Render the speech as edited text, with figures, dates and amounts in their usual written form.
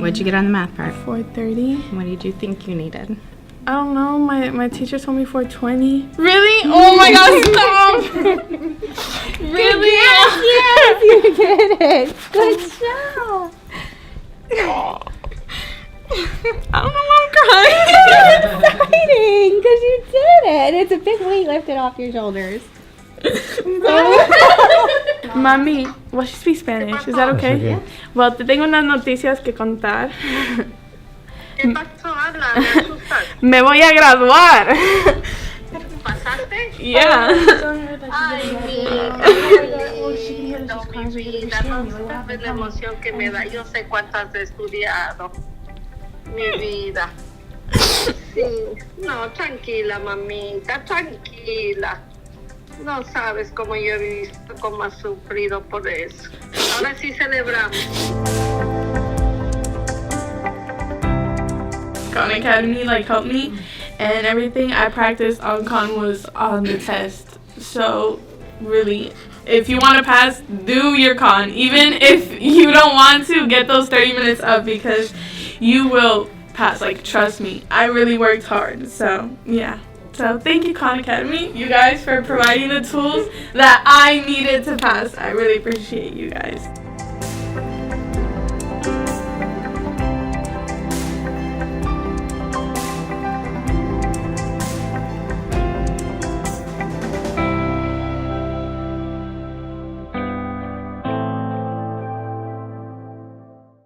What'd you get on the math part? 430. What did you think you needed? I don't know. My teacher told me 420. Really? Oh my God! Stop! Really? Yes, you did it. Good job. I don't know why I'm crying. It's exciting because you did it. It's a big weight lifted off your shoulders. Mami, well, she speaks Spanish. Is that okay? Okay. Well, te tengo unas noticias que contar. ¿Qué pasó? Habla, me asustas. Me voy a graduar. ¿Pasaste? Yeah. Ay, mi vida, no sabes la emoción que me da. Yo sé cuánto has estudiado. Mi vida. Sí. No, tranquila, mamita, tranquila. No sabes cómo yo he visto, cómo has sufrido por eso. Ahora sí celebramos. Khan Academy helped me, and everything I practiced on Khan was on the test. So really, if you want to pass, do your Khan. Even if you don't want to, get those 30 minutes up because you will pass. Trust me, I really worked hard. So yeah. So thank you, Khan Academy, you guys, for providing the tools that I needed to pass. I really appreciate you guys.